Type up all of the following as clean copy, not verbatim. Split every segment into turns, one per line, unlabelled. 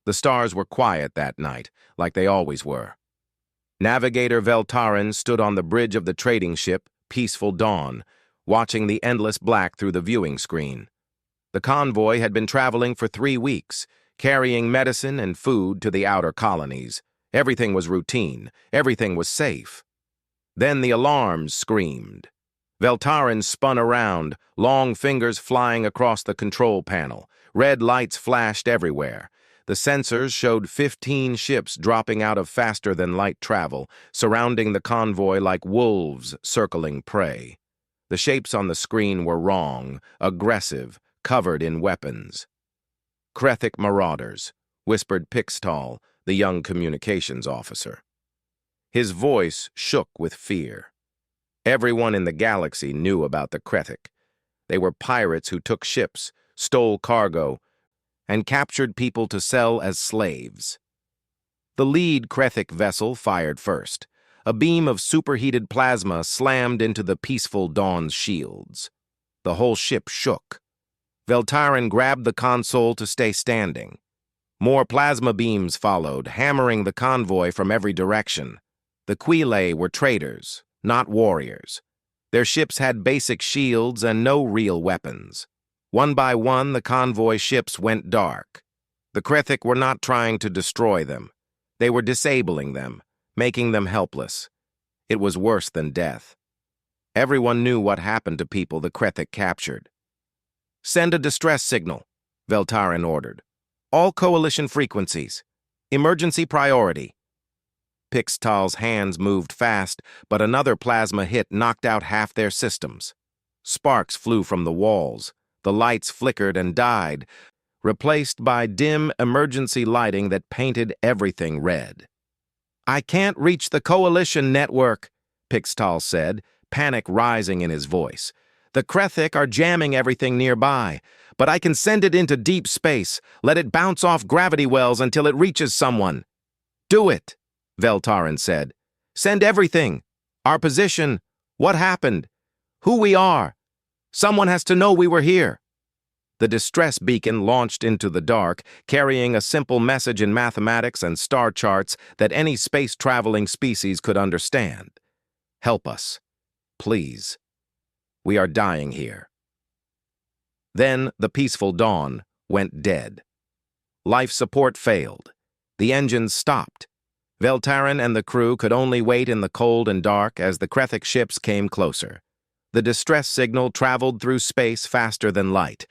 The stars were quiet that night, like they always were. Navigator Veltarin stood on the bridge of the trading ship, Peaceful Dawn, watching the endless black through the viewing screen. The convoy had been traveling for 3 weeks, carrying medicine and food to the outer colonies. Everything was routine. Everything was safe. Then the alarms screamed. Veltarin spun around, long fingers flying across the control panel. Red lights flashed everywhere. The sensors showed 15 ships dropping out of faster-than-light travel, surrounding the convoy like wolves circling prey. The shapes on the screen were wrong, aggressive, covered in weapons. "Krethic marauders," whispered Pixtall, the young communications officer. His voice shook with fear. Everyone in the galaxy knew about the Krethic. They were pirates who took ships, stole cargo, and captured people to sell as slaves. The lead Krethic vessel fired first. A beam of superheated plasma slammed into the Peaceful Dawn's shields. The whole ship shook. Veltarin grabbed the console to stay standing. More plasma beams followed, hammering the convoy from every direction. The Quelae were traders, not warriors. Their ships had basic shields and no real weapons. One by one, the convoy ships went dark. The Krethic were not trying to destroy them. They were disabling them, making them helpless. It was worse than death. Everyone knew what happened to people the Krethic captured. "Send a distress signal," Veltarin ordered. "All coalition frequencies. Emergency priority." Pixtall's hands moved fast, but another plasma hit knocked out half their systems. Sparks flew from the walls. The lights flickered and died, replaced by dim emergency lighting that painted everything red. "I can't reach the coalition network," Pixtall said, panic rising in his voice. "The Krethic are jamming everything nearby, but I can send it into deep space, let it bounce off gravity wells until it reaches someone." "Do it," Veltarin said. "Send everything. Our position, what happened, who we are. Someone has to know we were here." The distress beacon launched into the dark, carrying a simple message in mathematics and star charts that any space-traveling species could understand. "Help us. Please. We are dying here." Then the Peaceful Dawn went dead. Life support failed. The engines stopped. Veltarin and the crew could only wait in the cold and dark as the Krethic ships came closer. The distress signal traveled through space faster than light,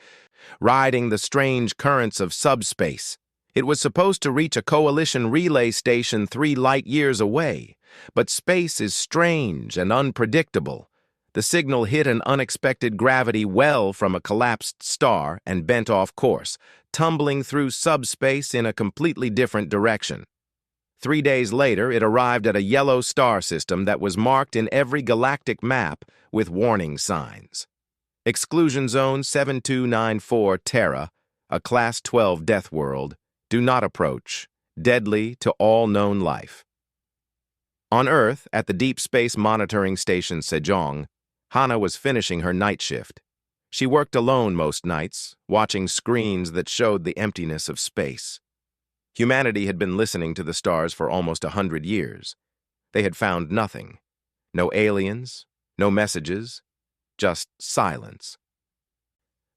riding the strange currents of subspace. It was supposed to reach a coalition relay station 3 light-years away, but space is strange and unpredictable. The signal hit an unexpected gravity well from a collapsed star and bent off course, tumbling through subspace in a completely different direction. 3 days later, it arrived at a yellow star system that was marked in every galactic map with warning signs. Exclusion Zone 7294 Terra, a Class 12 Deathworld. Do not approach. Deadly to all known life. On Earth, at the Deep Space Monitoring Station Sejong, Hana was finishing her night shift. She worked alone most nights, watching screens that showed the emptiness of space. Humanity had been listening to the stars for almost 100 years. They had found nothing. No aliens, no messages, just silence.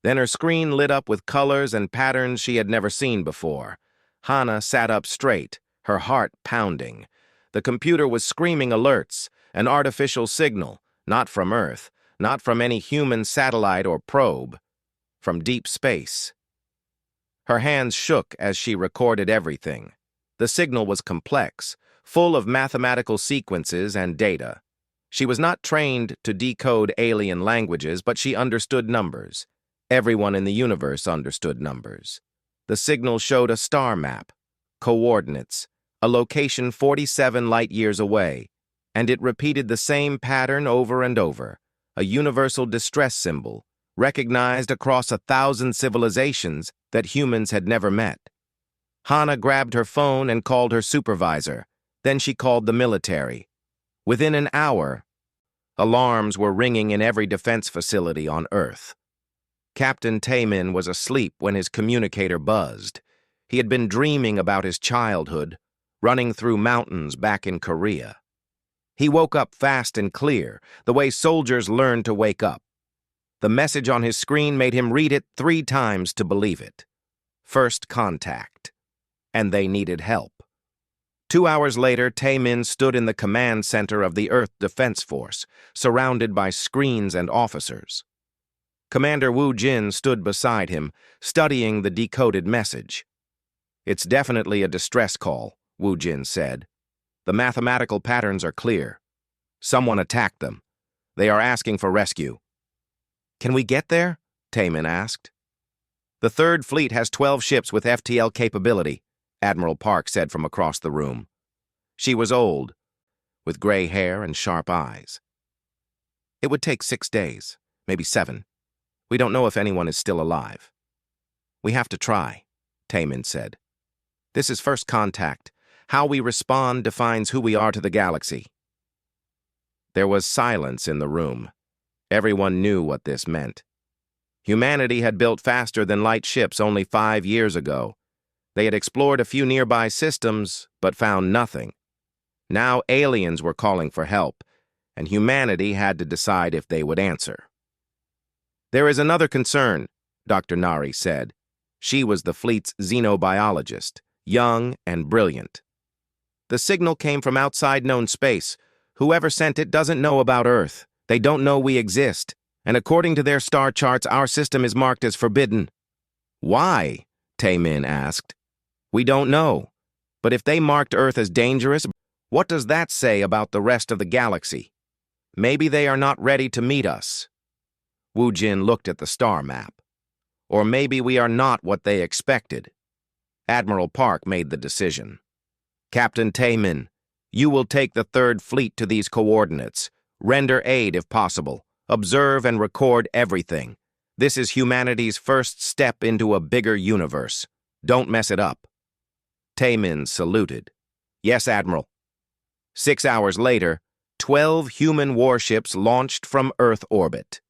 Then her screen lit up with colors and patterns she had never seen before. Hana sat up straight, her heart pounding. The computer was screaming alerts, an artificial signal, not from Earth, not from any human satellite or probe, from deep space. Her hands shook as she recorded everything. The signal was complex, full of mathematical sequences and data. She was not trained to decode alien languages, but she understood numbers. Everyone in the universe understood numbers. The signal showed a star map, coordinates, a location 47 light-years away, and it repeated the same pattern over and over, a universal distress symbol, recognized across 1,000 civilizations that humans had never met. Hana grabbed her phone and called her supervisor. Then she called the military. Within an hour, alarms were ringing in every defense facility on Earth. Captain Taemin was asleep when his communicator buzzed. He had been dreaming about his childhood, running through mountains back in Korea. He woke up fast and clear, the way soldiers learn to wake up. The message on his screen made him read it 3 times to believe it. First contact. And they needed help. 2 hours later, Tae-min stood in the command center of the Earth Defense Force, surrounded by screens and officers. Commander Woo Jin stood beside him, studying the decoded message. "It's definitely a distress call," Woo Jin said. "The mathematical patterns are clear. Someone attacked them. They are asking for rescue." "Can we get there?" Tae-min asked. "The Third Fleet has 12 ships with FTL capability," Admiral Park said from across the room. She was old, with gray hair and sharp eyes. "It would take 6 days, maybe 7. We don't know if anyone is still alive." "We have to try," Tae-min said. "This is first contact. How we respond defines who we are to the galaxy." There was silence in the room. Everyone knew what this meant. Humanity had built faster-than-light ships only 5 years ago. They had explored a few nearby systems, but found nothing. Now aliens were calling for help, and humanity had to decide if they would answer. "There is another concern," Dr. Nari said. She was the fleet's xenobiologist, young and brilliant. "The signal came from outside known space. Whoever sent it doesn't know about Earth. They don't know we exist, and according to their star charts, our system is marked as forbidden." "Why?" Tae-min asked. "We don't know. But if they marked Earth as dangerous, what does that say about the rest of the galaxy? Maybe they are not ready to meet us." Woo Jin looked at the star map. "Or maybe we are not what they expected." Admiral Park made the decision. "Captain Tae-min, you will take the Third Fleet to these coordinates. Render aid if possible. Observe and record everything. This is humanity's first step into a bigger universe. Don't mess it up." Tae-min saluted. "Yes, Admiral." 6 hours later, 12 human warships launched from Earth orbit.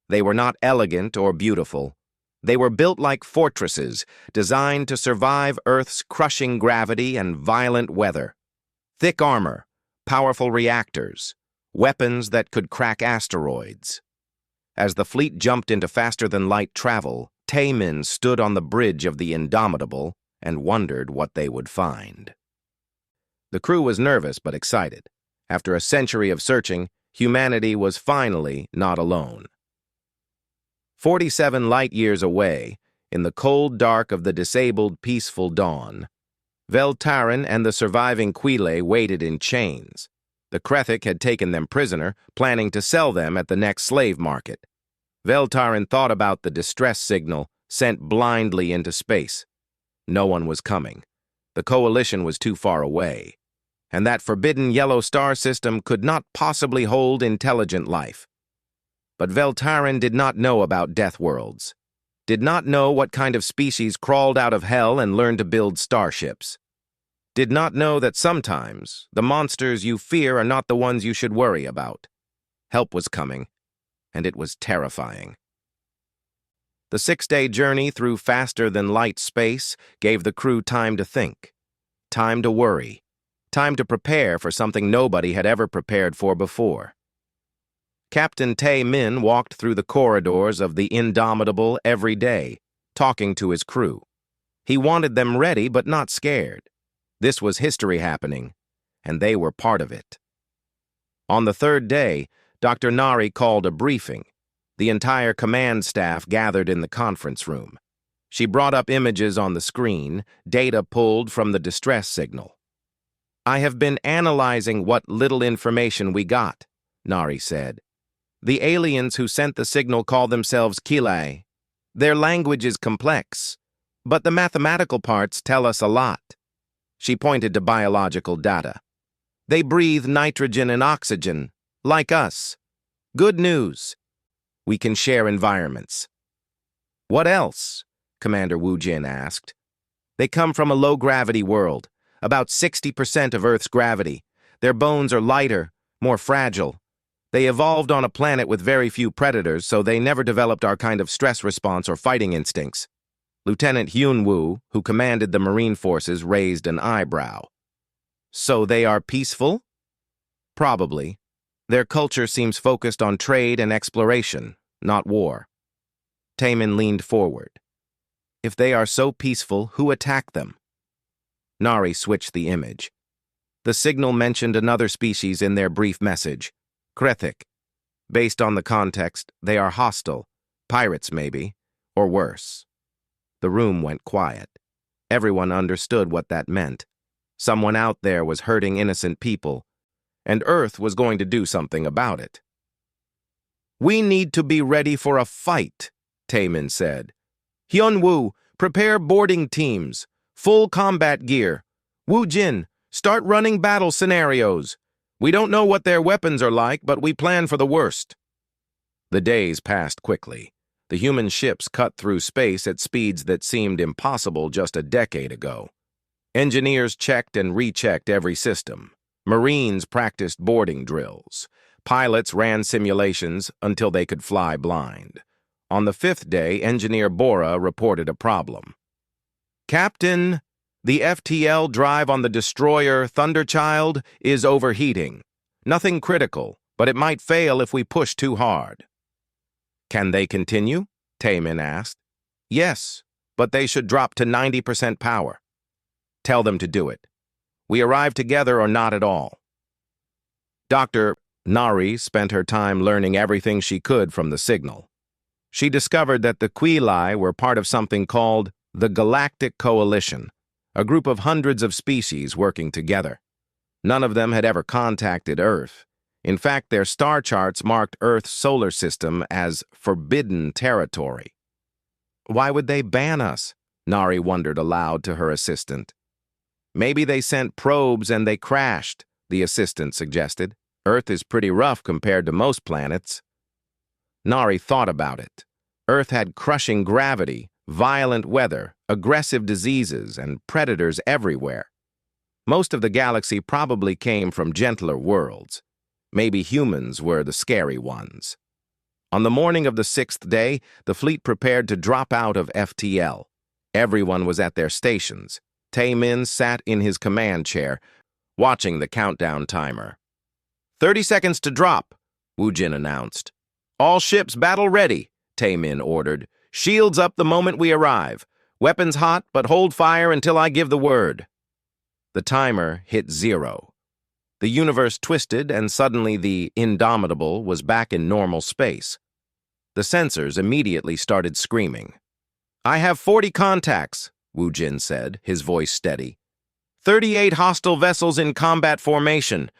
They were not elegant or beautiful. They were built like fortresses, designed to survive Earth's crushing gravity and violent weather. Thick armor, powerful reactors, weapons that could crack asteroids. As the fleet jumped into faster-than-light travel, Tae-min stood on the bridge of the Indomitable and wondered what they would find. The crew was nervous but excited. After a century of searching, humanity was finally not alone. 47 light-years away, in the cold dark of the disabled peaceful dawn, Veltarin and the surviving Quile waited in chains. The Krethic had taken them prisoner, planning to sell them at the next slave market. Veltarin thought about the distress signal sent blindly into space. No one was coming. The coalition was too far away. And that forbidden yellow star system could not possibly hold intelligent life. But Veltarin did not know about Deathworlds, did not know what kind of species crawled out of hell and learned to build starships, did not know that sometimes the monsters you fear are not the ones you should worry about. Help was coming, and it was terrifying. The 6-day journey through faster-than-light space gave the crew time to think, time to worry, time to prepare for something nobody had ever prepared for before. Captain Tae-min walked through the corridors of the Indomitable every day, talking to his crew. He wanted them ready but not scared. This was history happening, and they were part of it. On the 3rd day, Dr. Nari called a briefing. The entire command staff gathered in the conference room. She brought up images on the screen, data pulled from the distress signal. "I have been analyzing what little information we got," Nari said. "The aliens who sent the signal call themselves Kilai. Their language is complex, but the mathematical parts tell us a lot." She pointed to biological data. "They breathe nitrogen and oxygen, like us. Good news. We can share environments." "What else?" Commander Woo Jin asked. "They come from a low-gravity world, about 60% of Earth's gravity. Their bones are lighter, more fragile. They evolved on a planet with very few predators, so they never developed our kind of stress response or fighting instincts. Lieutenant Hyun-woo, who commanded the Marine forces, raised an eyebrow. So they are peaceful? Probably. Their culture seems focused on trade and exploration, not war. Taemin leaned forward. If they are so peaceful, who attacked them? Nari switched the image. The signal mentioned another species in their brief message, Krethik. Based on the context, they are hostile, pirates maybe, or worse. The room went quiet. Everyone understood what that meant. Someone out there was hurting innocent people, and Earth was going to do something about it. We need to be ready for a fight, Taemin said. Hyun-woo, prepare boarding teams. Full combat gear. Woo-jin, start running battle scenarios. We don't know what their weapons are like, but we plan for the worst. The days passed quickly. The human ships cut through space at speeds that seemed impossible just a decade ago. Engineers checked and rechecked every system. Marines practiced boarding drills. Pilots ran simulations until they could fly blind. On the fifth day, Engineer Bora reported a problem. Captain, the FTL drive on the destroyer Thunderchild is overheating. Nothing critical, but it might fail if we push too hard. Can they continue? Taemin asked. Yes, but they should drop to 90% power. Tell them to do it. We arrive together or not at all. Dr. Nari spent her time learning everything she could from the signal. She discovered that the Quili were part of something called the Galactic Coalition, a group of hundreds of species working together. None of them had ever contacted Earth. In fact, their star charts marked Earth's solar system as forbidden territory. Why would they ban us? Nari wondered aloud to her assistant. Maybe they sent probes and they crashed, the assistant suggested. Earth is pretty rough compared to most planets. Nari thought about it. Earth had crushing gravity, violent weather, aggressive diseases, and predators everywhere. Most of the galaxy probably came from gentler worlds. Maybe humans were the scary ones. On the morning of the sixth day, the fleet prepared to drop out of FTL. Everyone was at their stations. Taemin sat in his command chair, watching the countdown timer. 30 seconds to drop, Woo-jin announced. All ships battle ready, Taemin ordered. Shields up the moment we arrive. Weapons hot, but hold fire until I give the word. The timer hit 0. The universe twisted, and suddenly the Indomitable was back in normal space. The sensors immediately started screaming. I have 40 contacts, Woo-jin said, his voice steady. 38 hostile vessels in combat formation.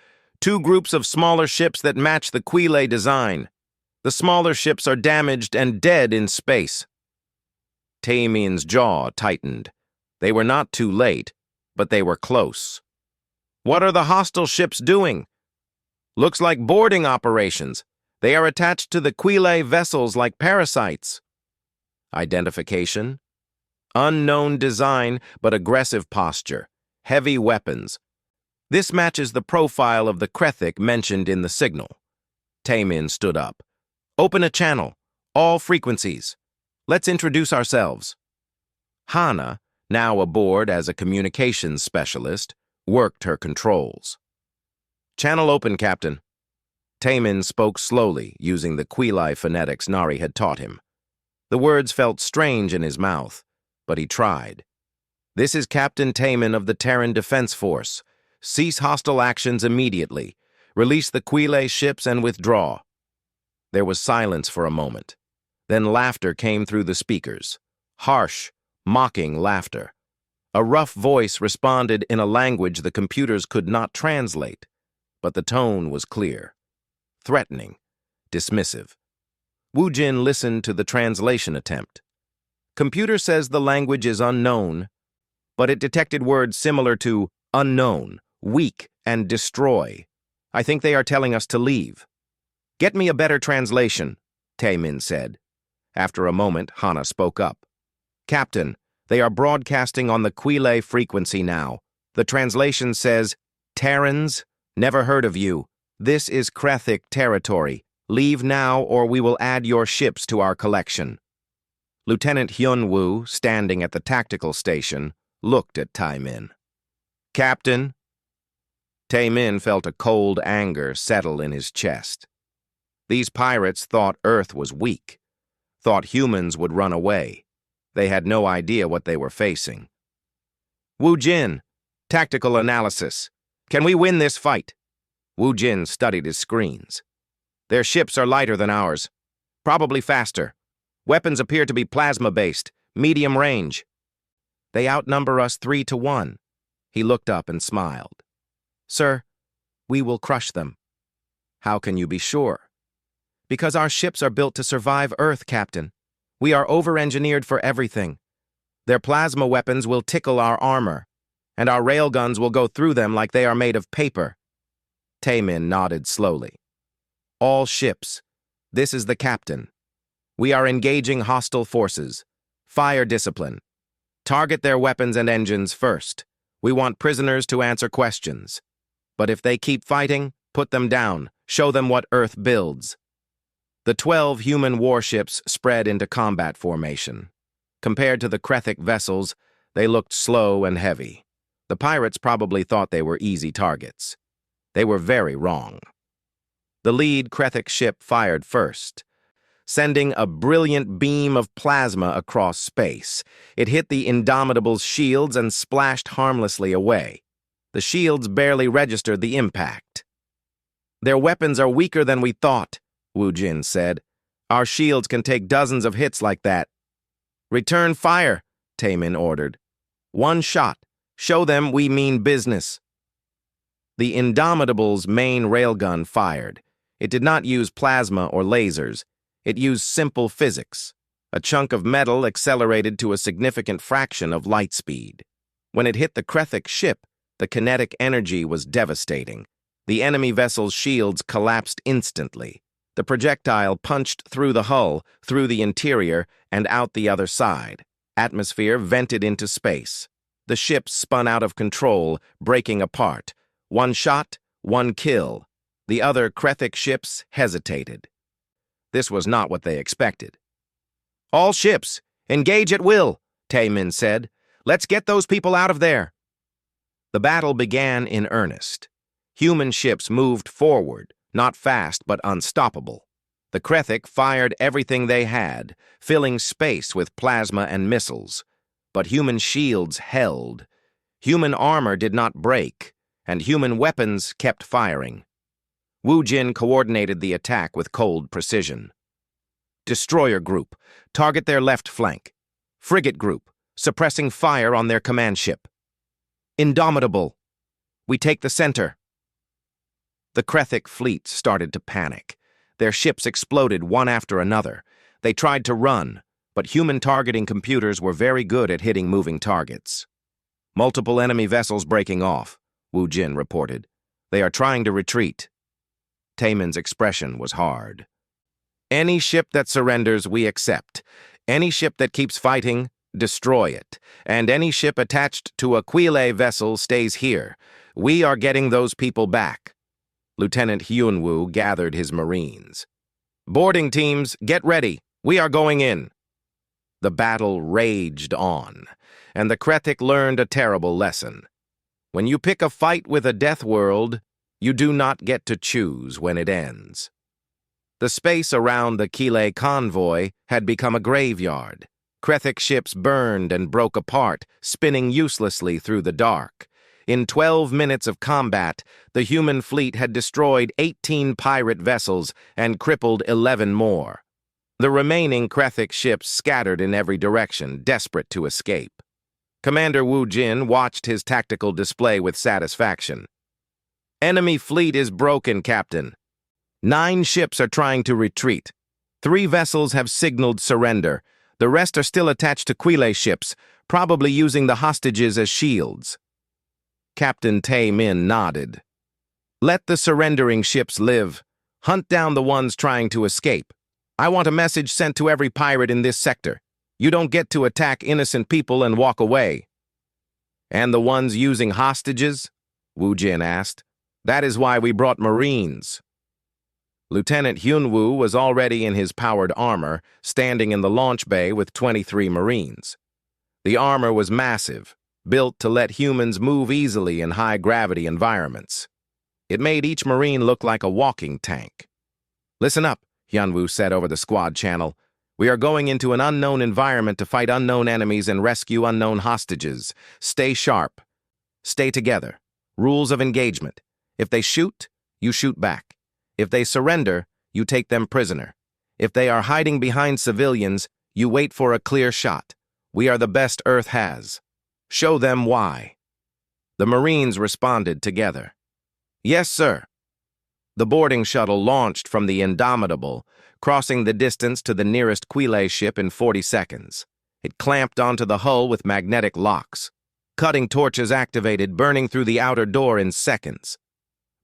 2 groups of smaller ships that match the Quili design. The smaller ships are damaged and dead in space. Taemin's jaw tightened. They were not too late, but they were close. What are the hostile ships doing? Looks like boarding operations. They are attached to the Quili vessels like parasites. Identification? Unknown design, but aggressive posture. Heavy weapons. This matches the profile of the Krethik mentioned in the signal. Taemin stood up. Open a channel. All frequencies. Let's introduce ourselves. Hana, now aboard as a communications specialist, worked her controls. Channel open, Captain. Taemin spoke slowly, using the Quili phonetics Nari had taught him. The words felt strange in his mouth, but he tried. This is Captain Taemin of the Terran Defense Force. Cease hostile actions immediately. Release the Quili ships and withdraw. There was silence for a moment. Then laughter came through the speakers. Harsh, mocking laughter. A rough voice responded in a language the computers could not translate, but the tone was clear. Threatening, dismissive. Woo-jin listened to the translation attempt. Computer says the language is unknown, but it detected words similar to unknown, weak, and destroy. I think they are telling us to leave. Get me a better translation, Taemin said. After a moment, Hana spoke up. Captain, they are broadcasting on the Quili frequency now. The translation says, Terrans, never heard of you. This is Krethik territory. Leave now or we will add your ships to our collection. Lieutenant Hyun-woo, standing at the tactical station, looked at Tae-min. "Captain?" Tae-min felt a cold anger settle in his chest. These pirates thought Earth was weak, thought humans would run away. They had no idea what they were facing. "Woo Jin, tactical analysis. Can we win this fight?" Woo Jin studied his screens. "Their ships are lighter than ours, probably faster. Weapons appear to be plasma-based, medium range. They outnumber us 3-1. He looked up and smiled. "Sir, we will crush them." "How can you be sure?" "Because our ships are built to survive Earth, Captain. We are over-engineered for everything. Their plasma weapons will tickle our armor, and our railguns will go through them like they are made of paper." Tae-min nodded slowly. "All ships. This is the captain. We are engaging hostile forces. Fire discipline. Target their weapons and engines first. We want prisoners to answer questions. But if they keep fighting, put them down. Show them what Earth builds." The 12 human warships spread into combat formation. Compared to the Krethic vessels, they looked slow and heavy. The pirates probably thought they were easy targets. They were very wrong. The lead Krethic ship fired first, sending a brilliant beam of plasma across space. It hit the Indomitable's shields and splashed harmlessly away. The shields barely registered the impact. "Their weapons are weaker than we thought," Woo Jin said. "Our shields can take dozens of hits like that." "Return fire," Tae-min ordered. "One shot. Show them we mean business." The Indomitable's main railgun fired. It did not use plasma or lasers. It used simple physics. A chunk of metal accelerated to a significant fraction of light speed. When it hit the Krethic ship, the kinetic energy was devastating. The enemy vessel's shields collapsed instantly. The projectile punched through the hull, through the interior, and out the other side. Atmosphere vented into space. The ship spun out of control, breaking apart. One shot, one kill. The other Krethic ships hesitated. This was not what they expected. "All ships, engage at will," Tae-min said. "Let's get those people out of there." The battle began in earnest. Human ships moved forward, not fast but unstoppable. The Krethic fired everything they had, filling space with plasma and missiles. But human shields held. Human armor did not break, and human weapons kept firing. Woo Jin coordinated the attack with cold precision. "Destroyer group, target their left flank. Frigate group, suppressing fire on their command ship. Indomitable, we take the center." The Krethic fleet started to panic. Their ships exploded one after another. They tried to run, but human targeting computers were very good at hitting moving targets. "Multiple enemy vessels breaking off," Woo Jin reported. "They are trying to retreat." Tae-min's expression was hard. "Any ship that surrenders, we accept. Any ship that keeps fighting, destroy it. And any ship attached to a Quile vessel stays here. We are getting those people back." Lieutenant Hyun-woo gathered his Marines. "Boarding teams, get ready. We are going in." The battle raged on, and the Krethic learned a terrible lesson. When you pick a fight with a Deathworld, you do not get to choose when it ends. The space around the Quile convoy had become a graveyard. Krethic ships burned and broke apart, spinning uselessly through the dark. In 12 minutes of combat, the human fleet had destroyed 18 pirate vessels and crippled 11 more. The remaining Krethic ships scattered in every direction, desperate to escape. Commander Woo Jin watched his tactical display with satisfaction. "Enemy fleet is broken, Captain. 9 ships are trying to retreat. 3 vessels have signaled surrender. The rest are still attached to Quile ships, probably using the hostages as shields." Captain Tae-min nodded. "Let the surrendering ships live. Hunt down the ones trying to escape. I want a message sent to every pirate in this sector. You don't get to attack innocent people and walk away." "And the ones using hostages?" Woo Jin asked. "That is why we brought Marines." Lieutenant Hyunwoo was already in his powered armor, standing in the launch bay with 23 Marines. The armor was massive, built to let humans move easily in high-gravity environments. It made each Marine look like a walking tank. "Listen up," Hyunwoo said over the squad channel. "We are going into an unknown environment to fight unknown enemies and rescue unknown hostages. Stay sharp. Stay together. Rules of engagement. If they shoot, you shoot back. If they surrender, you take them prisoner. If they are hiding behind civilians, you wait for a clear shot. We are the best Earth has. Show them why." The Marines responded together. "Yes, sir." The boarding shuttle launched from the Indomitable, crossing the distance to the nearest Quile ship in 40 seconds. It clamped onto the hull with magnetic locks. Cutting torches activated, burning through the outer door in seconds.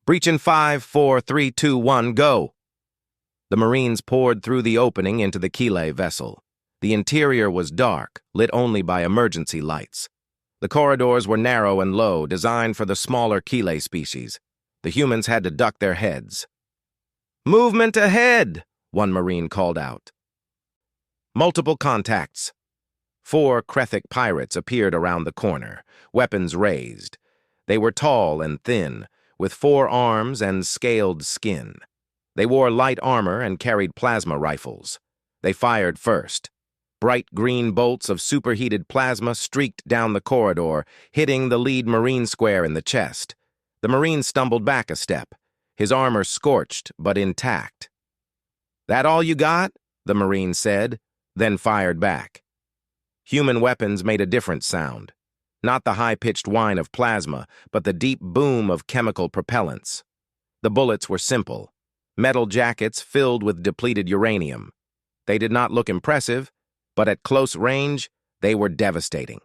"Breach in 5, 4, 3, 2, 1, go!" The Marines poured through the opening into the Quile vessel. The interior was dark, lit only by emergency lights. The corridors were narrow and low, designed for the smaller Quile species. The humans had to duck their heads. "Movement ahead!" one Marine called out. Multiple contacts. 4 Krethik pirates appeared around the corner, weapons raised. They were tall and thin, with 4 arms and scaled skin. They wore light armor and carried plasma rifles. They fired first. Bright green bolts of superheated plasma streaked down the corridor, hitting the lead Marine square in the chest. The Marine stumbled back a step, his armor scorched but intact. "That all you got?" the Marine said, then fired back. Human weapons made a different sound. Not the high-pitched whine of plasma, but the deep boom of chemical propellants. The bullets were simple, metal jackets filled with depleted uranium. They did not look impressive, but at close range, they were devastating.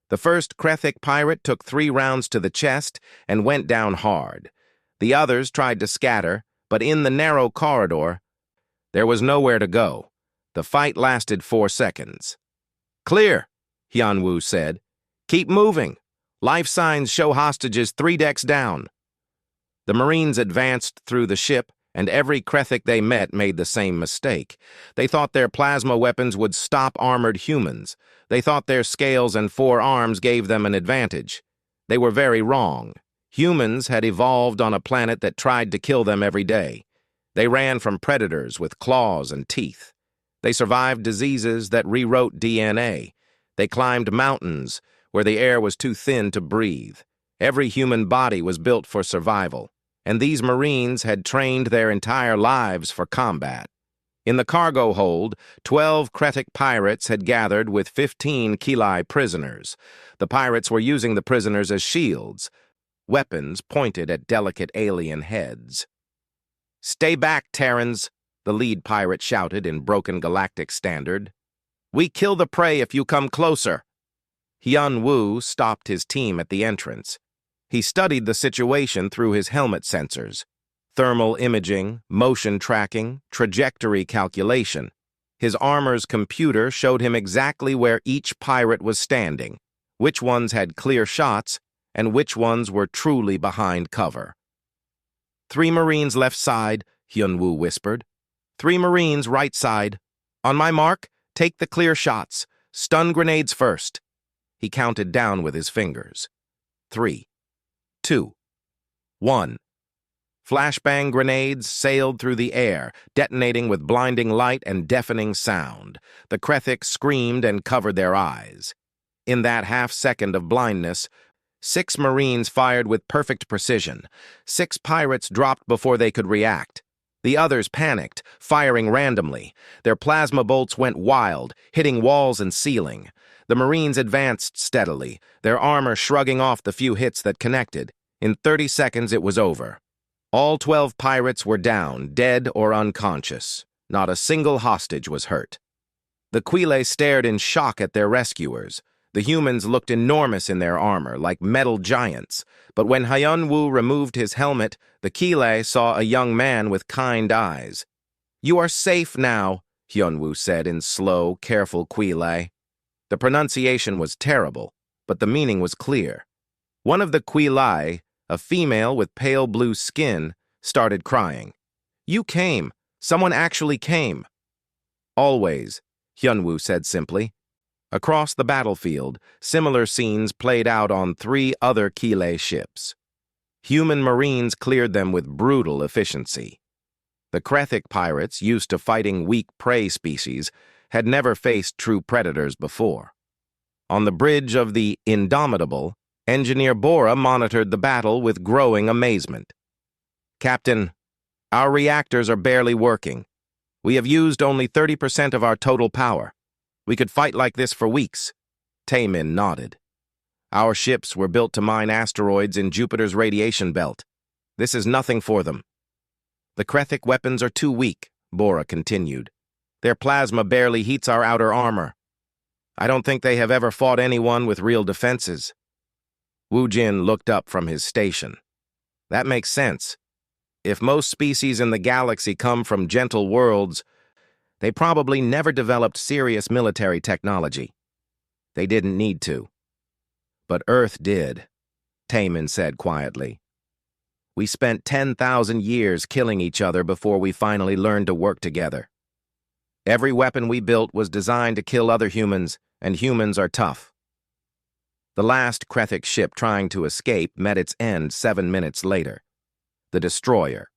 The first Krethik pirate took 3 rounds to the chest and went down hard. The others tried to scatter, but in the narrow corridor, there was nowhere to go. The fight lasted 4 seconds. "Clear," Hyunwoo said. "Keep moving. Life signs show hostages 3 decks down." The Marines advanced through the ship, and every Krethik they met made the same mistake. They thought their plasma weapons would stop armored humans. They thought their scales and 4 arms gave them an advantage. They were very wrong. Humans had evolved on a planet that tried to kill them every day. They ran from predators with claws and teeth. They survived diseases that rewrote DNA. They climbed mountains where the air was too thin to breathe. Every human body was built for survival, and these Marines had trained their entire lives for combat. In the cargo hold, 12 Krethik pirates had gathered with 15 Quile prisoners. The pirates were using the prisoners as shields, weapons pointed at delicate alien heads. "Stay back, Terrans," the lead pirate shouted in broken galactic standard. "We kill the prey if you come closer." Hyunwoo stopped his team at the entrance. He studied the situation through his helmet sensors. Thermal imaging, motion tracking, trajectory calculation. His armor's computer showed him exactly where each pirate was standing, which ones had clear shots, and which ones were truly behind cover. 3 Marines left side, Hyunwoo whispered. 3 Marines right side. On my mark, take the clear shots. Stun grenades first. He counted down with his fingers. 3, 2, 1. Flashbang grenades sailed through the air, detonating with blinding light and deafening sound. The Krethik screamed and covered their eyes. In that half-second of blindness, 6 Marines fired with perfect precision. 6 pirates dropped before they could react. The others panicked, firing randomly. Their plasma bolts went wild, hitting walls and ceiling. The Marines advanced steadily, their armor shrugging off the few hits that connected. In 30 seconds, it was over. All 12 pirates were down, dead or unconscious. Not a single hostage was hurt. The Quile stared in shock at their rescuers. The humans looked enormous in their armor, like metal giants. But when Hyunwoo removed his helmet, the Quile saw a young man with kind eyes. "You are safe now," Hyunwoo said in slow, careful Quile. The pronunciation was terrible, but the meaning was clear. One of the Quile, a female with pale blue skin, started crying. You came. Someone actually came. Always, Hyunwoo said simply. Across the battlefield, similar scenes played out on 3 other Keeley ships. Human Marines cleared them with brutal efficiency. The Krethic pirates, used to fighting weak prey species, had never faced true predators before. On the bridge of the Indomitable, Engineer Bora monitored the battle with growing amazement. Captain, our reactors are barely working. We have used only 30% of our total power. We could fight like this for weeks. Taemin nodded. Our ships were built to mine asteroids in Jupiter's radiation belt. This is nothing for them. The Krethic weapons are too weak, Bora continued. Their plasma barely heats our outer armor. I don't think they have ever fought anyone with real defenses. Woo Jin looked up from his station. That makes sense. If most species in the galaxy come from gentle worlds, they probably never developed serious military technology. They didn't need to. But Earth did, Taemin said quietly. We spent 10,000 years killing each other before we finally learned to work together. Every weapon we built was designed to kill other humans, and humans are tough. The last Krethic ship trying to escape met its end 7 minutes later. The destroyer.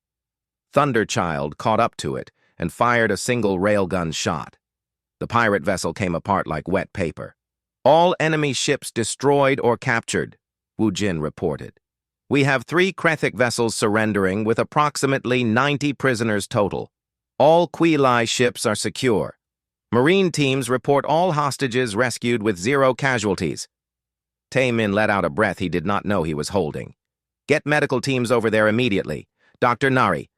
Thunderchild caught up to it and fired a single railgun shot. The pirate vessel came apart like wet paper. All enemy ships destroyed or captured, Woo Jin reported. We have 3 Krethic vessels surrendering with approximately 90 prisoners total. All Keeley ships are secure. Marine teams report all hostages rescued with 0 casualties. Taemin let out a breath he did not know he was holding. Get medical teams over there immediately. Dr. Nari,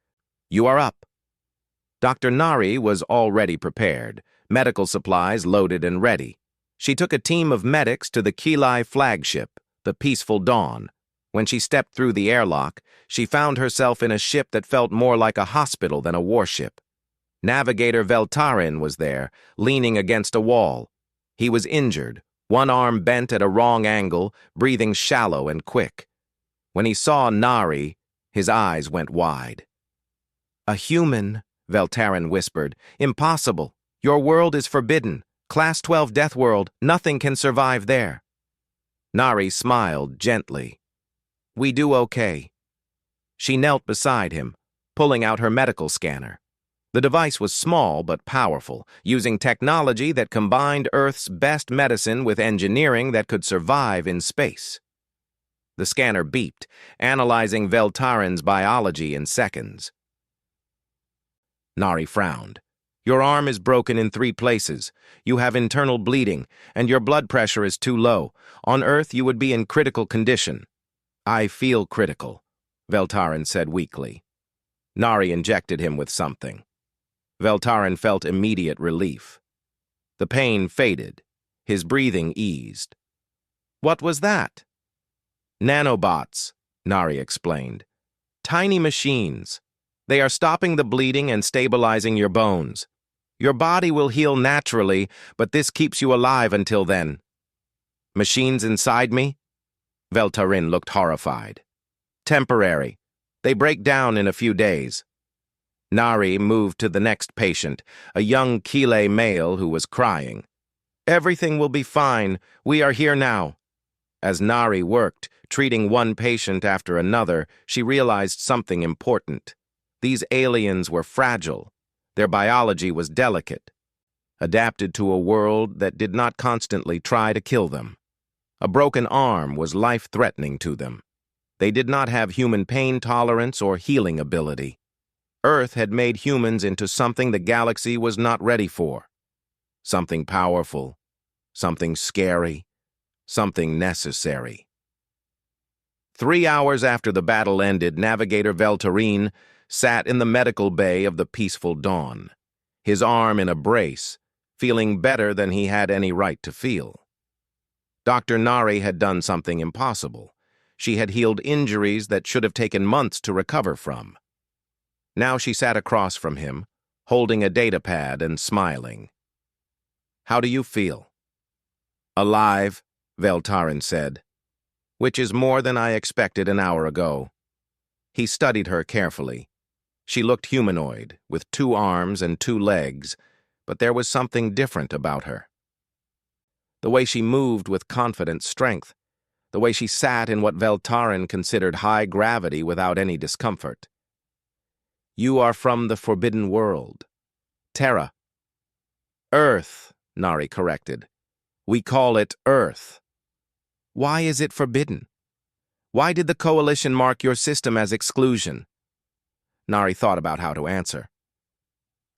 you are up. Dr. Nari was already prepared, medical supplies loaded and ready. She took a team of medics to the Keeley flagship, the Peaceful Dawn. When she stepped through the airlock, she found herself in a ship that felt more like a hospital than a warship. Navigator Veltarin was there, leaning against a wall. He was injured, one arm bent at a wrong angle, breathing shallow and quick. When he saw Nari, his eyes went wide. A human, Veltarin whispered. Impossible. Your world is forbidden. Class 12 Deathworld, nothing can survive there. Nari smiled gently. We do okay. She knelt beside him, pulling out her medical scanner. The device was small but powerful, using technology that combined Earth's best medicine with engineering that could survive in space. The scanner beeped, analyzing Veltarin's biology in seconds. Nari frowned. Your arm is broken in 3 places. You have internal bleeding, and your blood pressure is too low. On Earth, you would be in critical condition. I feel critical, Veltarin said weakly. Nari injected him with something. Veltarin felt immediate relief. The pain faded. His breathing eased. What was that? Nanobots, Nari explained. Tiny machines. They are stopping the bleeding and stabilizing your bones. Your body will heal naturally, but this keeps you alive until then. Machines inside me? Veltarin looked horrified. Temporary. They break down in a few days. Nari moved to the next patient, a young Keeley male who was crying. Everything will be fine. We are here now. As Nari worked, treating one patient after another, she realized something important. These aliens were fragile. Their biology was delicate, adapted to a world that did not constantly try to kill them. A broken arm was life-threatening to them. They did not have human pain tolerance or healing ability. Earth had made humans into something the galaxy was not ready for. Something powerful, something scary, something necessary. 3 hours after the battle ended, Navigator Veltarin sat in the medical bay of the Peaceful Dawn, his arm in a brace, feeling better than he had any right to feel. Dr. Nari had done something impossible. She had healed injuries that should have taken months to recover from. Now she sat across from him, holding a datapad and smiling. How do you feel? Alive, Veltarin said, which is more than I expected an hour ago. He studied her carefully. She looked humanoid, with 2 arms and 2 legs, but there was something different about her. The way she moved with confident strength, the way she sat in what Veltaren considered high gravity without any discomfort. "You are from the Forbidden World. Terra." "Earth," Nari corrected. "We call it Earth." "Why is it forbidden? Why did the Coalition mark your system as exclusion?" Nari thought about how to answer.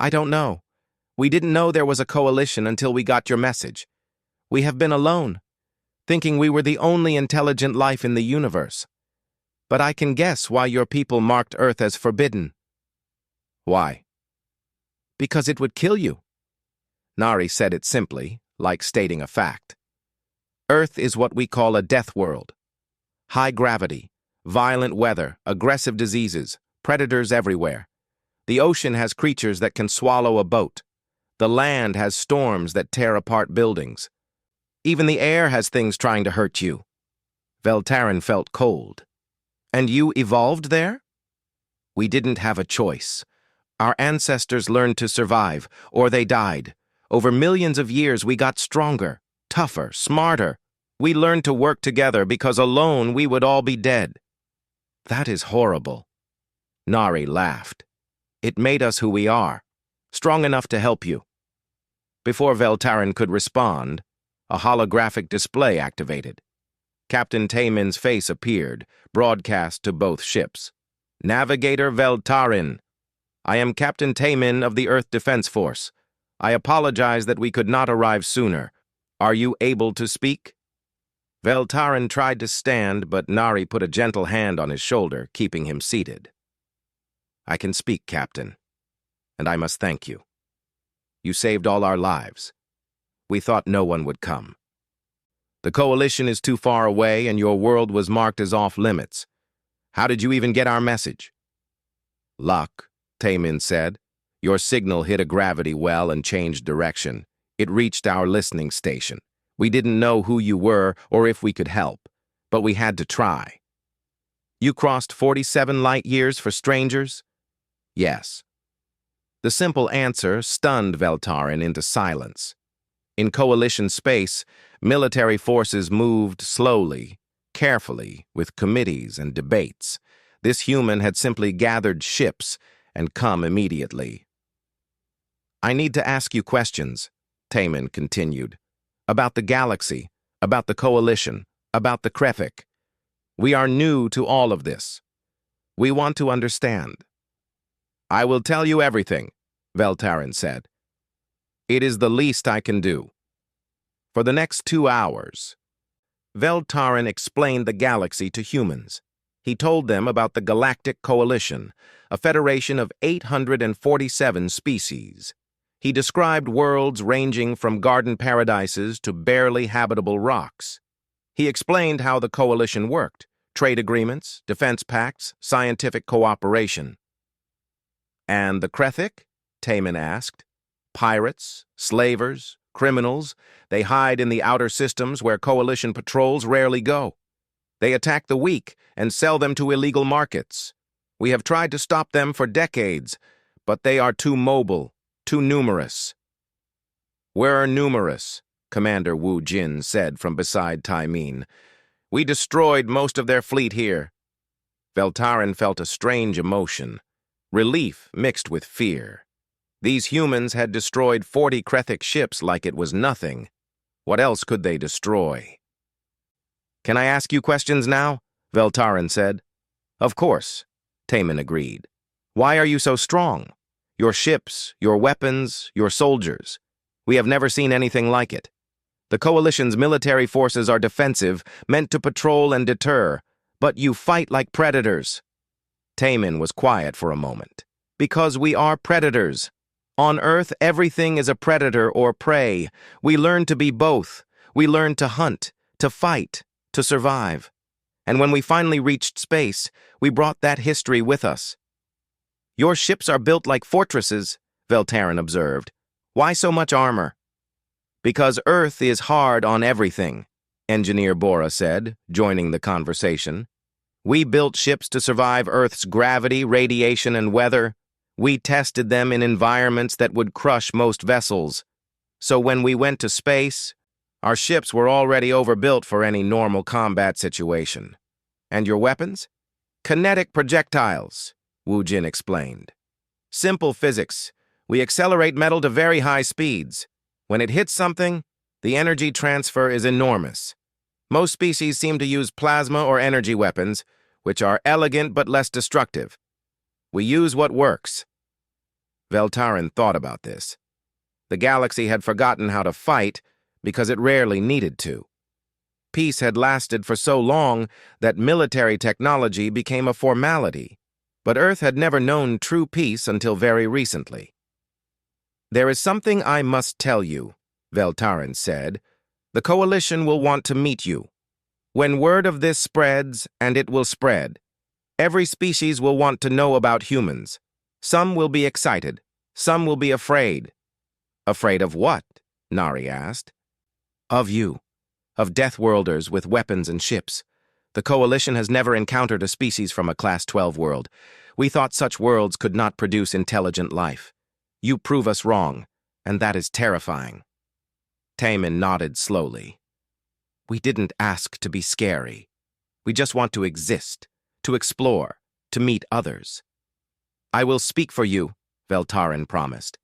"I don't know. We didn't know there was a coalition until we got your message. We have been alone, thinking we were the only intelligent life in the universe. But I can guess why your people marked Earth as forbidden." "Why?" "Because it would kill you." Nari said it simply, like stating a fact. "Earth is what we call a death world. High gravity, violent weather, aggressive diseases, predators everywhere. The ocean has creatures that can swallow a boat. The land has storms that tear apart buildings. Even the air has things trying to hurt you." Veltaren felt cold. "And you evolved there?" "We didn't have a choice. Our ancestors learned to survive, or they died. Over millions of years, we got stronger, tougher, smarter. We learned to work together because alone we would all be dead." "That is horrible." Nari laughed. "It made us who we are, strong enough to help you." Before Veltaren could respond, a holographic display activated. Captain Taymin's face appeared, broadcast to both ships. "Navigator Veltaren, I am Captain Taymin of the Earth Defense Force. I apologize that we could not arrive sooner. Are you able to speak?" Veltaren tried to stand, but Nari put a gentle hand on his shoulder, keeping him seated. "I can speak, Captain, and I must thank you. You saved all our lives. We thought no one would come. The Coalition is too far away, and your world was marked as off-limits. How did you even get our message?" "Luck," Taymin said. "Your signal hit a gravity well and changed direction. It reached our listening station. We didn't know who you were or if we could help, but we had to try." "You crossed 47 light years for strangers?" "Yes." The simple answer stunned Veltaren into silence. In Coalition space, military forces moved slowly, carefully, with committees and debates. This human had simply gathered ships and come immediately. "I need to ask you questions," Taymin continued, "about the galaxy, about the Coalition, about the Krefik. We are new to all of this. We want to understand." "I will tell you everything," Veltaren said. "It is the least I can do." For the next 2 hours, Veltaren explained the galaxy to humans. He told them about the Galactic Coalition, a federation of 847 species. He described worlds ranging from garden paradises to barely habitable rocks. He explained how the Coalition worked: trade agreements, defense pacts, scientific cooperation. "And the Krefik?" Taymin asked. "Pirates, slavers, criminals. They hide in the outer systems where Coalition patrols rarely go. They attack the weak and sell them to illegal markets. We have tried to stop them for decades, but they are too mobile, too numerous." "We're numerous," Commander Wu Jin said from beside Taymin. "We destroyed most of their fleet here." Veltaren felt a strange emotion, relief mixed with fear. These humans had destroyed 40 Krefik ships like it was nothing. What else could they destroy? "Can I ask you questions now?" Veltaren said. "Of course," Taymin agreed. "Why are you so strong? Your ships, your weapons, your soldiers. We have never seen anything like it. The Coalition's military forces are defensive, meant to patrol and deter, but you fight like predators." Taymin was quiet for a moment. "Because we are predators. On Earth, everything is a predator or prey. We learn to be both. We learn to hunt, to fight, to survive. And when we finally reached space, we brought that history with us." "Your ships are built like fortresses," Veltaren observed. "Why so much armor?" "Because Earth is hard on everything," Engineer Bora said, joining the conversation. "We built ships to survive Earth's gravity, radiation, and weather, We tested them in environments that would crush most vessels. So when we went to space, our ships were already overbuilt for any normal combat situation. And your weapons? Kinetic projectiles, Wu Jin explained. Simple physics. We accelerate metal to very high speeds. When it hits something, the energy transfer is enormous. Most species seem to use plasma or energy weapons, which are elegant but less destructive. We use what works. Veltarin thought about this. The galaxy had forgotten how to fight because it rarely needed to. Peace had lasted for so long that military technology became a formality, but Earth had never known true peace until very recently. There is something I must tell you, Veltarin said. The Coalition will want to meet you. When word of this spreads, and it will spread, every species will want to know about humans. Some will be excited. Some will be afraid. Afraid of what? Nari asked. Of you. Of Deathworlders with weapons and ships. The Coalition has never encountered a species from a Class 12 world. We thought such worlds could not produce intelligent life. You prove us wrong, and that is terrifying. Taemin nodded slowly. We didn't ask to be scary. We just want to exist, to explore, to meet others. I will speak for you, Veltarin promised.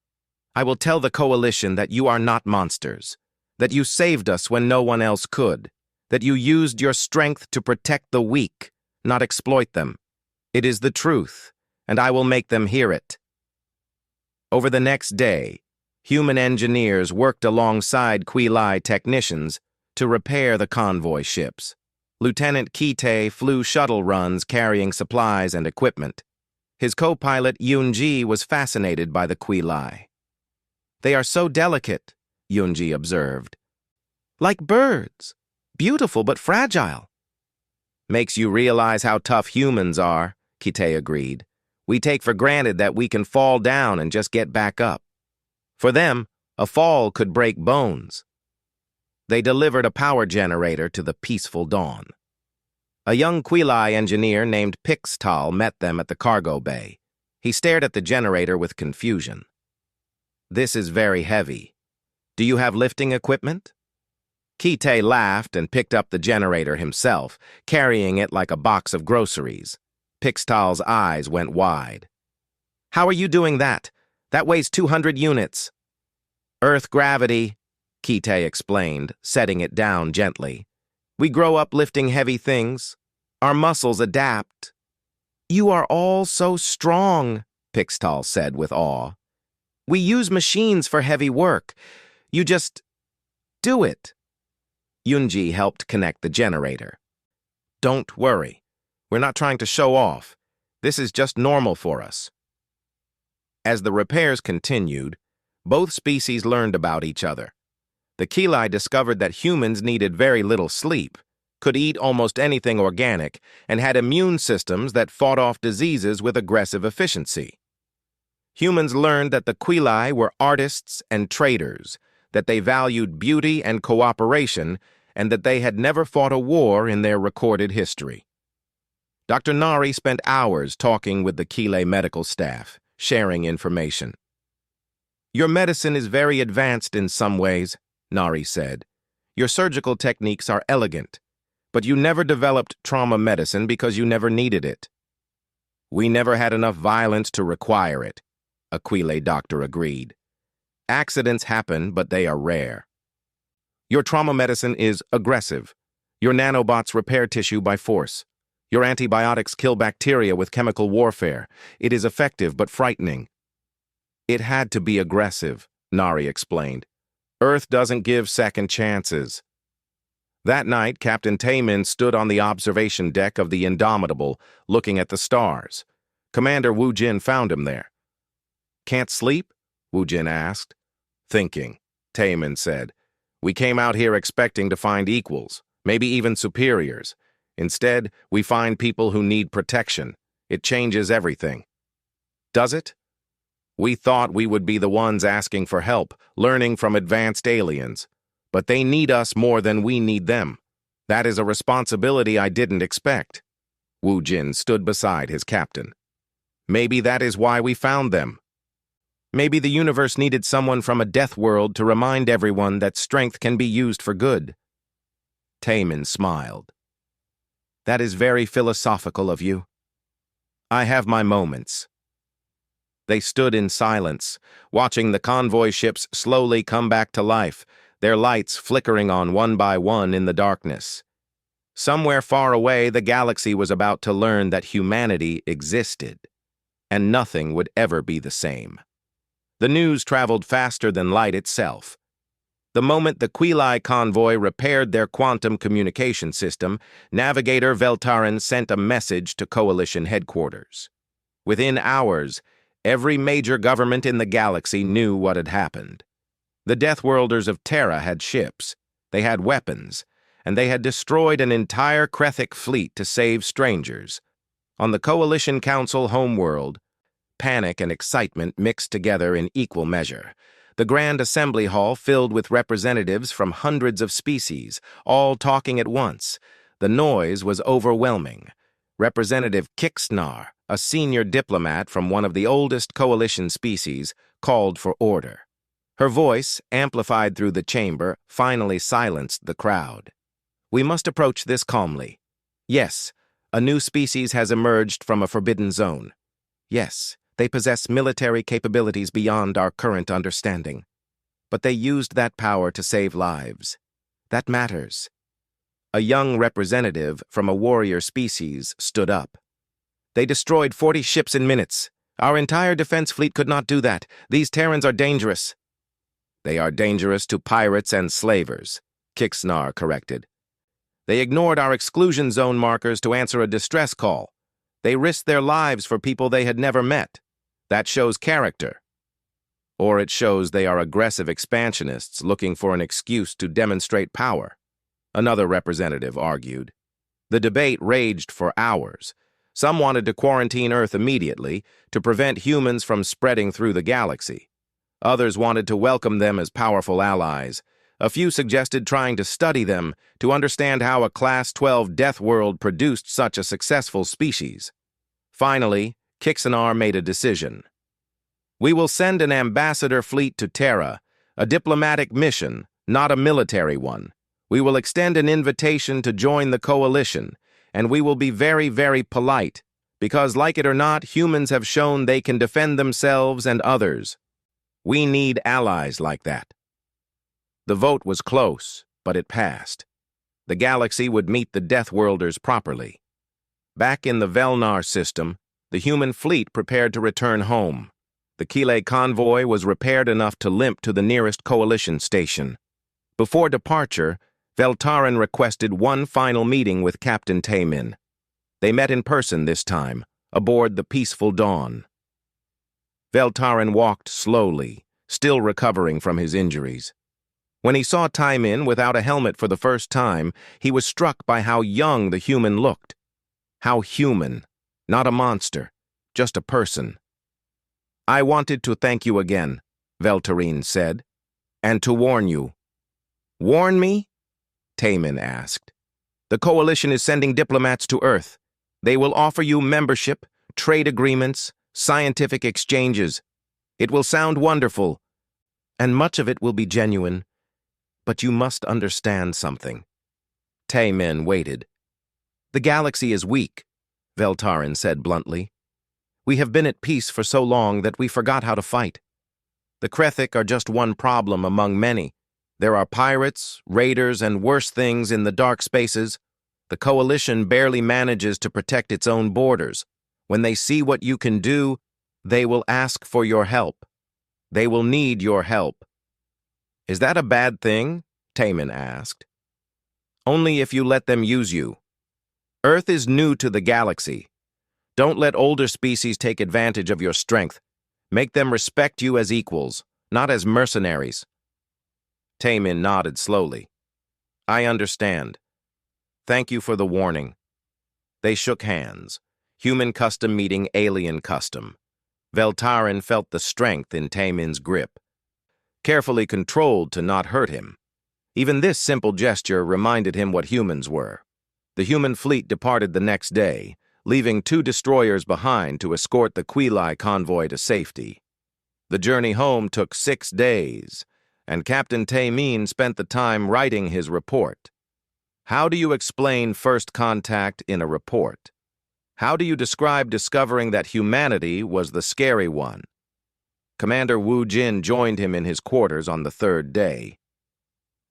I will tell the Coalition that you are not monsters, that you saved us when no one else could, that you used your strength to protect the weak, not exploit them. It is the truth, and I will make them hear it. Over the next day, human engineers worked alongside Quilai technicians to repair the convoy ships. Lieutenant Kite flew shuttle runs carrying supplies and equipment. His co-pilot Yunji was fascinated by the Quilai. They are so delicate, Yunji observed. Like birds, beautiful but fragile. Makes you realize how tough humans are, Kite agreed. We take for granted that we can fall down and just get back up. For them, a fall could break bones. They delivered a power generator to the peaceful dawn. A young Quilai engineer named Pixtal met them at the cargo bay. He stared at the generator with confusion. This is very heavy. Do you have lifting equipment? Kite laughed and picked up the generator himself, carrying it like a box of groceries. Pixtal's eyes went wide. How are you doing that? That weighs 200 units. Earth gravity, Kite explained, setting it down gently. We grow up lifting heavy things. Our muscles adapt. You are all so strong, Pixtal said with awe. We use machines for heavy work. You just do it. Yunji helped connect the generator. Don't worry. We're not trying to show off. This is just normal for us. As the repairs continued, both species learned about each other. The Quilai discovered that humans needed very little sleep, could eat almost anything organic, and had immune systems that fought off diseases with aggressive efficiency. Humans learned that the Quilai were artists and traders, that they valued beauty and cooperation, and that they had never fought a war in their recorded history. Dr. Nari spent hours talking with the Quilai medical staff, sharing information. Your medicine is very advanced in some ways, Nari said. Your surgical techniques are elegant, but you never developed trauma medicine because you never needed it. We never had enough violence to require it, a Quilai doctor agreed. Accidents happen, but they are rare. Your trauma medicine is aggressive. Your nanobots repair tissue by force. Your antibiotics kill bacteria with chemical warfare. It is effective but frightening. It had to be aggressive, Nari explained. Earth doesn't give second chances. That night, Captain Taemin stood on the observation deck of the Indomitable, looking at the stars. Commander Wu Jin found him there. Can't sleep? Wu Jin asked. Thinking, Taemin said. We came out here expecting to find equals, maybe even superiors. Instead, we find people who need protection. It changes everything. Does it? We thought we would be the ones asking for help, learning from advanced aliens. But they need us more than we need them. That is a responsibility I didn't expect. Wu Jin stood beside his captain. Maybe that is why we found them. Maybe the universe needed someone from a death world to remind everyone that strength can be used for good. Taemin smiled. That is very philosophical of you. I have my moments. They stood in silence, watching the convoy ships slowly come back to life, their lights flickering on one by one in the darkness. Somewhere far away, the galaxy was about to learn that humanity existed, and nothing would ever be the same. The news traveled faster than light itself. The moment the Quili convoy repaired their quantum communication system, Navigator Veltarin sent a message to Coalition headquarters. Within hours, every major government in the galaxy knew what had happened. The Deathworlders of Terra had ships, they had weapons, and they had destroyed an entire Krethic fleet to save strangers. On the Coalition Council homeworld, panic and excitement mixed together in equal measure. The Grand Assembly Hall filled with representatives from hundreds of species, all talking at once. The noise was overwhelming. Representative Kixnar, a senior diplomat from one of the oldest Coalition species, called for order. Her voice, amplified through the chamber, finally silenced the crowd. We must approach this calmly. Yes, a new species has emerged from a forbidden zone. Yes, they possess military capabilities beyond our current understanding. But they used that power to save lives. That matters. A young representative from a warrior species stood up. They destroyed 40 ships in minutes. Our entire defense fleet could not do that. These Terrans are dangerous. They are dangerous to pirates and slavers, Kixnar corrected. They ignored our exclusion zone markers to answer a distress call. They risked their lives for people they had never met. That shows character. Or it shows they are aggressive expansionists looking for an excuse to demonstrate power, another representative argued. The debate raged for hours. Some wanted to quarantine Earth immediately to prevent humans from spreading through the galaxy. Others wanted to welcome them as powerful allies. A few suggested trying to study them to understand how a Class 12 death world produced such a successful species. Finally, Kixnar made a decision. We will send an ambassador fleet to Terra, a diplomatic mission, not a military one. We will extend an invitation to join the coalition, and we will be very, very polite, because, like it or not, humans have shown they can defend themselves and others. We need allies like that. The vote was close, but it passed. The galaxy would meet the Deathworlders properly. Back in the Velnar system, the human fleet prepared to return home. The Quili convoy was repaired enough to limp to the nearest coalition station. Before departure, Veltarin requested one final meeting with Captain Taemin. They met in person this time, aboard the Peaceful Dawn. Veltarin walked slowly, still recovering from his injuries. When he saw Taemin without a helmet for the first time, he was struck by how young the human looked. How human, not a monster, just a person. I wanted to thank you again, Veltarin said, and to warn you. Warn me? Taemin asked. The Coalition is sending diplomats to Earth. They will offer you membership, trade agreements, scientific exchanges. It will sound wonderful, and much of it will be genuine. But you must understand something. Taemin waited. The galaxy is weak, Veltarin said bluntly. We have been at peace for so long that we forgot how to fight. The Krethic are just one problem among many. There are pirates, raiders, and worse things in the dark spaces. The Coalition barely manages to protect its own borders. When they see what you can do, they will ask for your help. They will need your help. Is that a bad thing? Taemin asked. Only if you let them use you. Earth is new to the galaxy. Don't let older species take advantage of your strength. Make them respect you as equals, not as mercenaries. Taemin nodded slowly. I understand. Thank you for the warning. They shook hands. Human custom meeting alien custom. Veltarin felt the strength in Taemin's grip. Carefully controlled to not hurt him. Even this simple gesture reminded him what humans were. The human fleet departed the next day, leaving 2 destroyers behind to escort the Quili convoy to safety. The journey home took 6 days, and Captain Taemin spent the time writing his report. How do you explain first contact in a report? How do you describe discovering that humanity was the scary one? Commander Wu Jin joined him in his quarters on the 3rd day.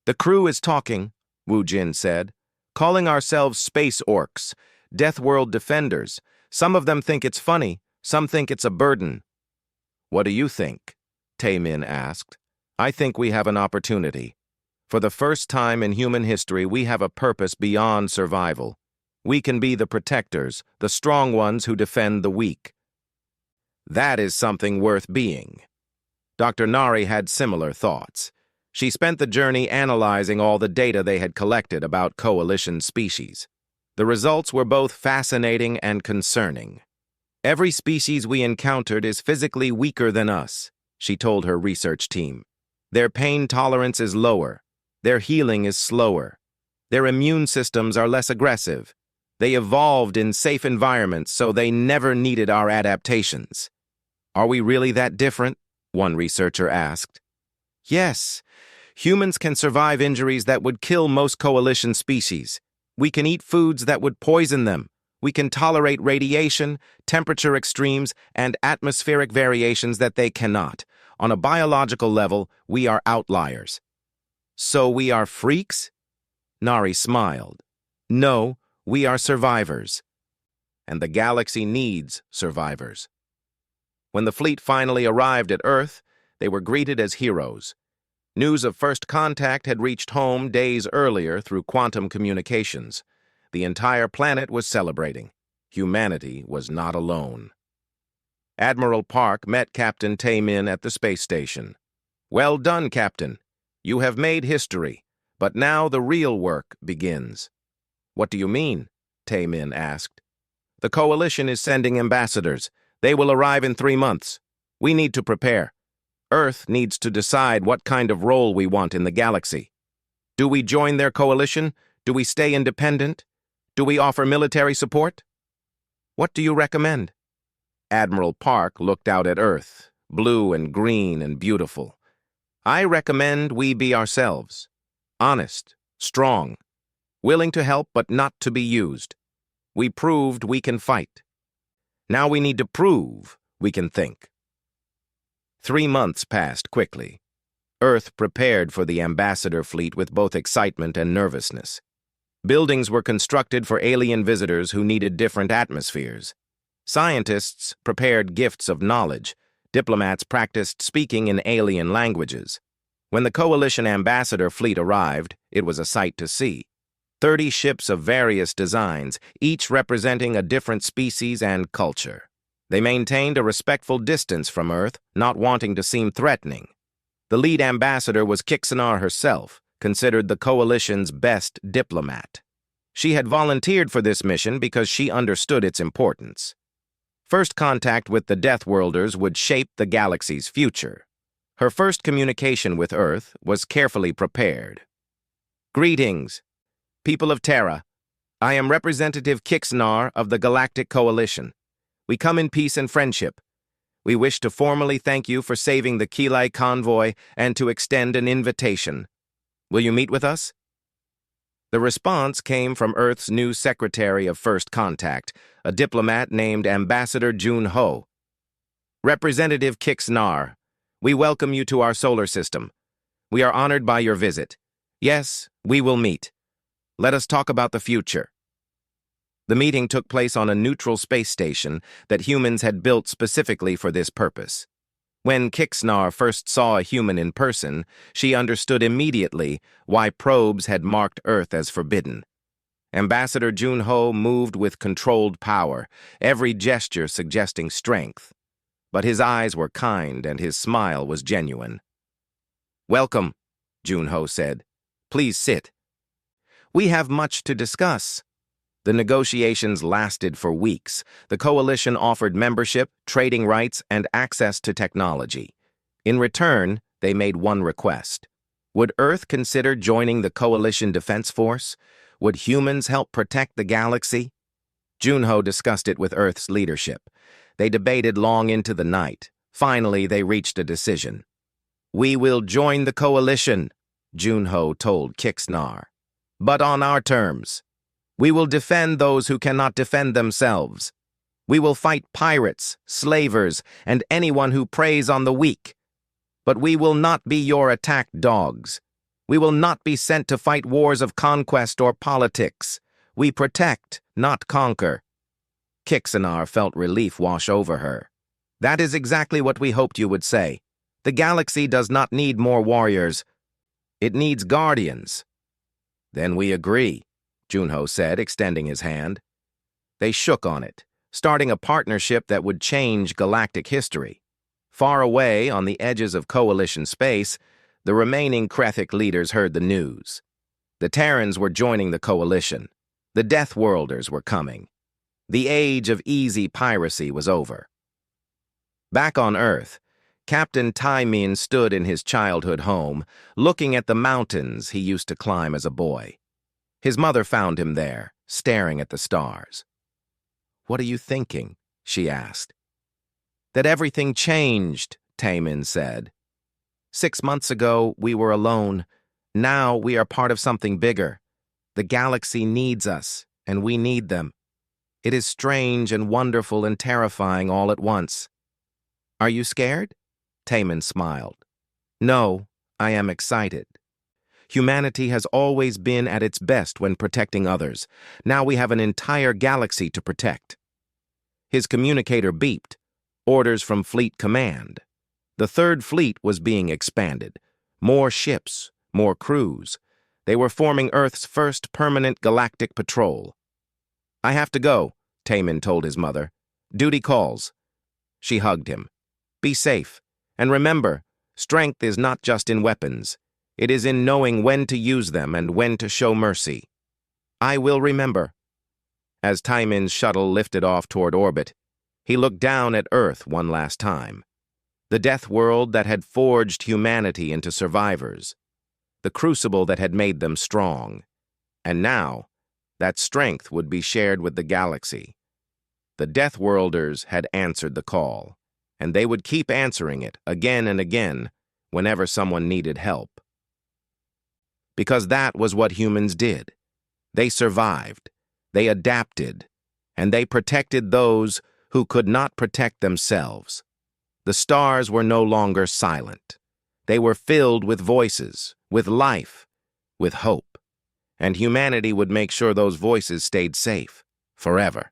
"The crew is talking," Wu Jin said, "calling ourselves Space Orcs, Deathworld defenders. Some of them think it's funny, some think it's a burden." "What do you think?" Taemin asked. "I think we have an opportunity. For the first time in human history, we have a purpose beyond survival. We can be the protectors, the strong ones who defend the weak." That is something worth being. Dr. Nari had similar thoughts. She spent the journey analyzing all the data they had collected about coalition species. The results were both fascinating and concerning. "Every species we encountered is physically weaker than us," she told her research team. "Their pain tolerance is lower. Their healing is slower. Their immune systems are less aggressive. They evolved in safe environments, so they never needed our adaptations." "Are we really that different?" one researcher asked. "Yes. Humans can survive injuries that would kill most coalition species. We can eat foods that would poison them. We can tolerate radiation, temperature extremes, and atmospheric variations that they cannot. On a biological level, we are outliers." "So we are freaks?" Nari smiled. "No, we are survivors. And the galaxy needs survivors." When the fleet finally arrived at Earth, they were greeted as heroes. News of first contact had reached home days earlier through quantum communications. The entire planet was celebrating. Humanity was not alone. Admiral Park met Captain Taemin at the space station. "Well done, Captain. You have made history, but now the real work begins." "What do you mean?" Taemin asked. "The Coalition is sending ambassadors. They will arrive in 3 months. We need to prepare. Earth needs to decide what kind of role we want in the galaxy. Do we join their coalition? Do we stay independent? Do we offer military support? What do you recommend?" Admiral Park looked out at Earth, blue and green and beautiful. "I recommend we be ourselves. Honest, strong, willing to help but not to be used. We proved we can fight. Now we need to prove we can think." 3 months passed quickly. Earth prepared for the ambassador fleet with both excitement and nervousness. Buildings were constructed for alien visitors who needed different atmospheres. Scientists prepared gifts of knowledge. Diplomats practiced speaking in alien languages. When the Coalition ambassador fleet arrived, it was a sight to see. 30 ships of various designs, each representing a different species and culture. They maintained a respectful distance from Earth, not wanting to seem threatening. The lead ambassador was Kixanar herself, considered the Coalition's best diplomat. She had volunteered for this mission because she understood its importance. First contact with the Deathworlders would shape the galaxy's future. Her first communication with Earth was carefully prepared. "Greetings, people of Terra. I am Representative Kixanar of the Galactic Coalition. We come in peace and friendship. We wish to formally thank you for saving the Quili convoy and to extend an invitation. Will you meet with us?" The response came from Earth's new Secretary of First Contact, a diplomat named Ambassador Jun Ho. "Representative Kixanar, we welcome you to our solar system. We are honored by your visit. Yes, we will meet. Let us talk about the future." The meeting took place on a neutral space station that humans had built specifically for this purpose. When Kixanar first saw a human in person, she understood immediately why probes had marked Earth as forbidden. Ambassador Jun Ho moved with controlled power, every gesture suggesting strength. But his eyes were kind and his smile was genuine. "Welcome," Jun Ho said. "Please sit. We have much to discuss." The negotiations lasted for weeks. The Coalition offered membership, trading rights, and access to technology. In return, they made one request. Would Earth consider joining the Coalition Defense Force? Would humans help protect the galaxy? Junho discussed it with Earth's leadership. They debated long into the night. Finally, they reached a decision. "We will join the coalition," Junho told Kixnar. "But on our terms. We will defend those who cannot defend themselves. We will fight pirates, slavers, and anyone who preys on the weak. But we will not be your attack dogs. We will not be sent to fight wars of conquest or politics. We protect, not conquer." Kixnar felt relief wash over her. "That is exactly what we hoped you would say. The galaxy does not need more warriors. It needs guardians." "Then we agree," Junho said, extending his hand. They shook on it, starting a partnership that would change galactic history. Far away, on the edges of Coalition space, the remaining Krethic leaders heard the news. The Terrans were joining the Coalition. The Deathworlders were coming. The age of easy piracy was over. Back on Earth, Captain Taimin stood in his childhood home, looking at the mountains he used to climb as a boy. His mother found him there, staring at the stars. "What are you thinking?" she asked. "That everything changed," Taimin said. 6 months ago, we were alone. Now we are part of something bigger. The galaxy needs us, and we need them. It is strange and wonderful and terrifying all at once." "Are you scared?" Taimin smiled. "No, I am excited. Humanity has always been at its best when protecting others. Now we have an entire galaxy to protect." His communicator beeped. Orders from Fleet Command. The Third Fleet was being expanded. More ships, more crews. They were forming Earth's first permanent galactic patrol. "I have to go," Taimin told his mother. "Duty calls." She hugged him. "Be safe. And remember, strength is not just in weapons. It is in knowing when to use them and when to show mercy." "I will remember." As Taimin's shuttle lifted off toward orbit, he looked down at Earth one last time. The death world that had forged humanity into survivors. The crucible that had made them strong. And now, that strength would be shared with the galaxy. The Deathworlders had answered the call, and they would keep answering it again and again whenever someone needed help. Because that was what humans did. They survived, they adapted, and they protected those who could not protect themselves. The stars were no longer silent. They were filled with voices, with life, with hope. And humanity would make sure those voices stayed safe, forever.